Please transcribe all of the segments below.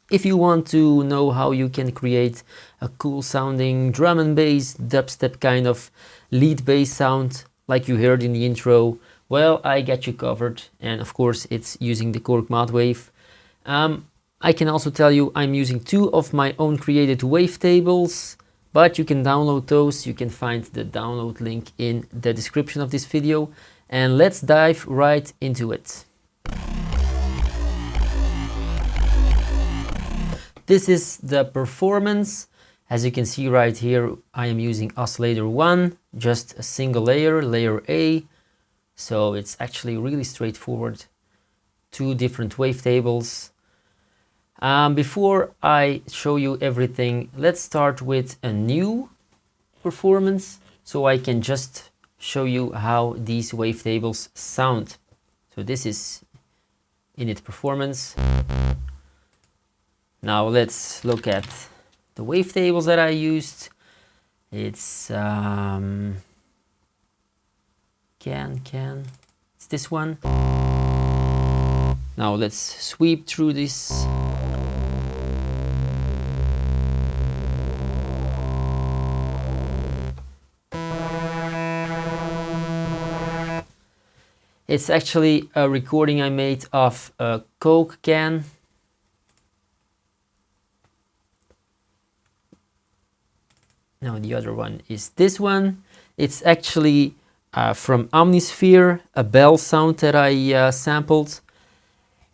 If you want to know how you can create a cool sounding drum and bass, dubstep kind of lead bass sound like you heard in the intro, well, I got you covered. And of course, it's using the KORG Modwave. I can also tell you I'm using 2 of my own created wavetables, but you can download those. You can find the download link in the description of this video. And let's dive right into it. This is the performance. As you can see right here, I am using Oscillator One, just a single layer, layer A. So it's actually really straightforward. 2 different wavetables. Before I show you everything, let's start with a new performance so I can just show you how these wavetables sound. So this is init performance. Now let's look at the wavetables that I used. It's it's this one. Now let's sweep through this. It's actually a recording I made of a Coke can. Now the other one is this one. It's actually from Omnisphere, a bell sound that I sampled.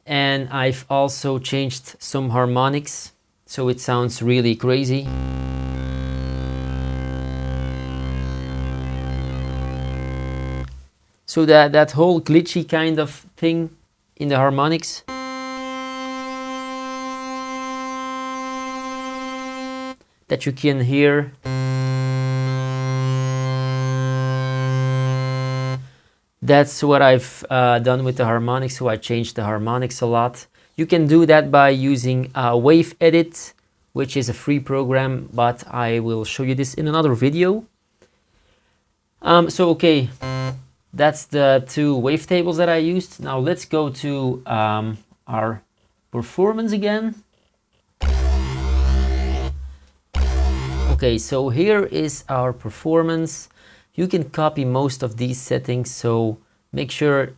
And I've also changed some harmonics, so it sounds really crazy. So that whole glitchy kind of thing in the harmonics. That you can hear. That's what I've done with the harmonics, so I changed the harmonics a lot. You can do that by using Wave Edit, which is a free program, but I will show you this in another video. Okay, that's the 2 wavetables that I used. Now let's go to our performance again. Okay, so here is our performance. You can copy most of these settings, so make sure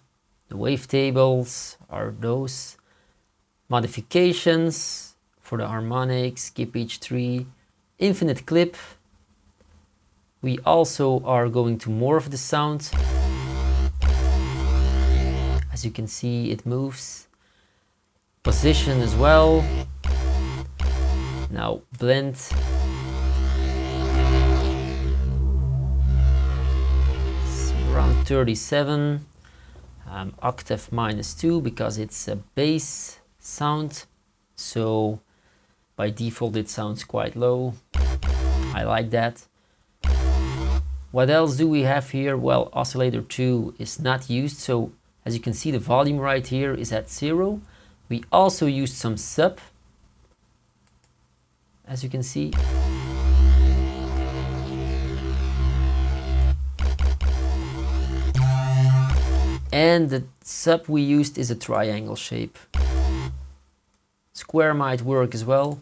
the wavetables are those. Modifications for the harmonics, skip each 3, infinite clip. We also are going to morph the sound. As you can see, it moves. Position as well. Now blend. Around 37, octave -2 because it's a bass sound, so by default it sounds quite low. I like that. What else do we have here? Well, Oscillator 2 is not used, so as you can see the volume right here is at 0. We also used some sub, as you can see. And the sub we used is a triangle shape. Square might work as well,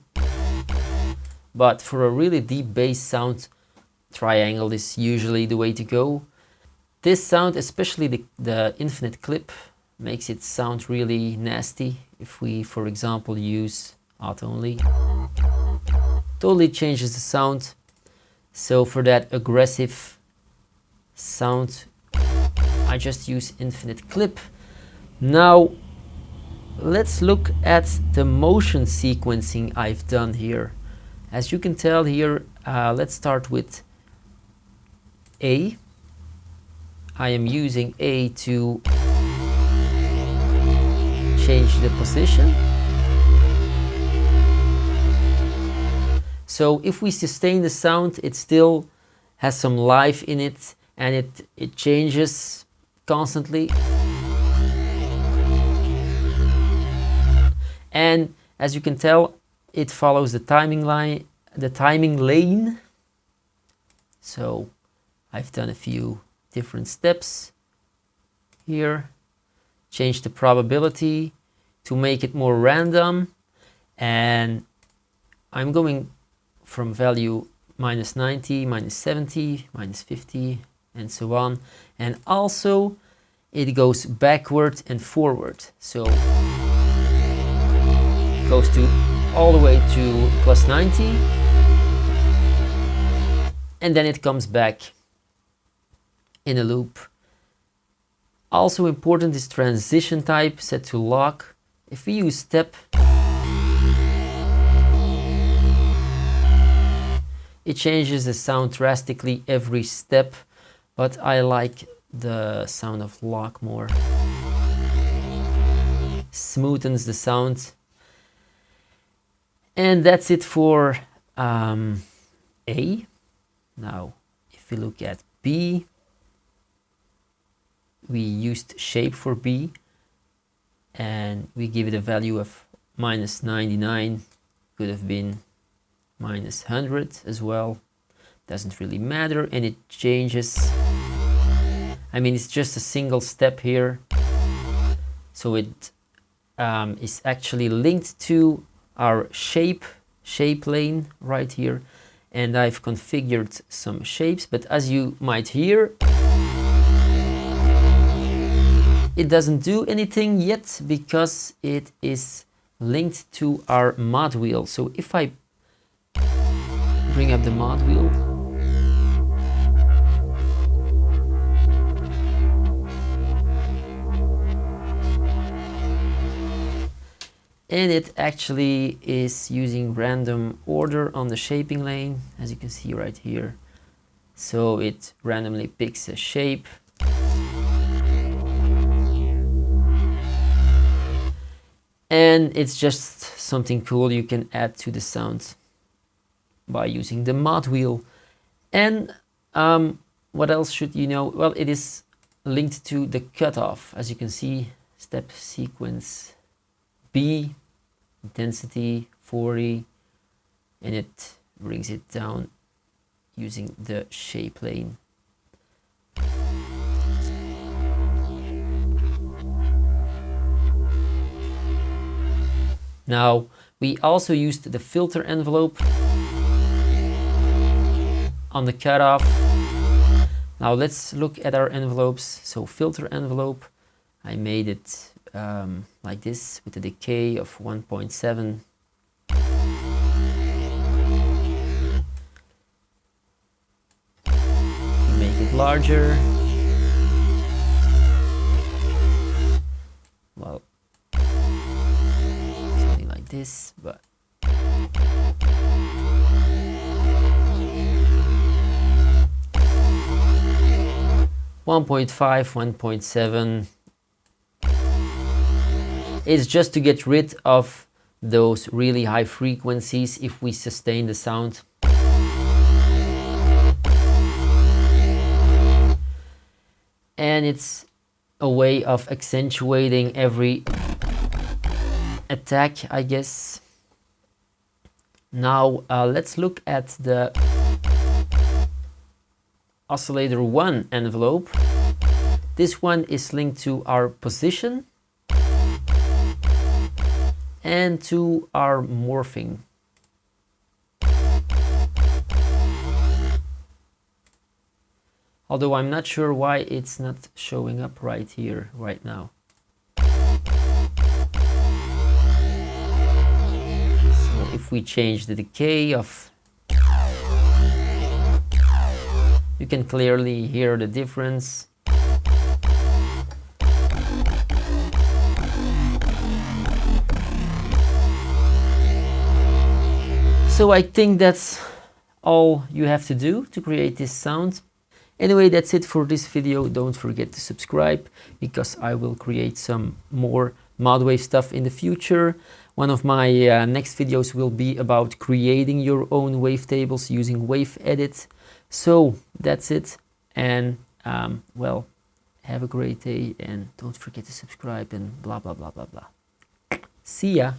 but for a really deep bass sound, triangle is usually the way to go. This sound, especially the infinite clip, makes it sound really nasty. If we, for example, use auto only, totally changes the sound. So for that aggressive sound, I just use infinite clip. Now let's look at the motion sequencing I've done here. As you can tell here, let's start with A. I am using A to change the position. So if we sustain the sound, it still has some life in it, and it changes constantly. And as you can tell, it follows the timing lane. So I've done a few different steps here. Change the probability to make it more random. and I'm going from value -90, -70, -50, and so on. And also it goes backward and forward. So it goes to all the way to +90, and then it comes back in a loop. Also important is transition type set to lock. If we use step, it changes the sound drastically every step, but I like the sound of lock more. Smoothens the sound. And that's it for A. Now, if we look at B, we used shape for B, and we give it a value of -99, could have been -100 as well, doesn't really matter, and it changes. I mean, it's just a single step here, so it is actually linked to our shape lane right here, and I've configured some shapes, but as you might hear, it doesn't do anything yet because it is linked to our mod wheel. So if I bring up the mod wheel, and it actually is using random order on the shaping lane, as you can see right here. So it randomly picks a shape. And it's just something cool you can add to the sound by using the mod wheel. And what else should you know? Well, it is linked to the cutoff. As you can see, step sequence B, intensity 40, and it brings it down using the shape lane. Now, we also used the filter envelope on the cutoff. Now let's look at our envelopes. So filter envelope, I made it like this with a decay of 1.7. Make it larger. Well, something like this, but 1.5, 1.7. It's just to get rid of those really high frequencies if we sustain the sound. And it's a way of accentuating every attack, I guess. Now let's look at the Oscillator One envelope. This one is linked to our position and to our morphing. Although I'm not sure why it's not showing up right here, right now. So if we change the decay of, you can clearly hear the difference. So I think that's all you have to do to create this sound. Anyway, that's it for this video. Don't forget to subscribe because I will create some more Modwave stuff in the future. One of my next videos will be about creating your own wavetables using Wave Edit. So that's it, and well, have a great day and don't forget to subscribe and blah blah blah blah blah. See ya.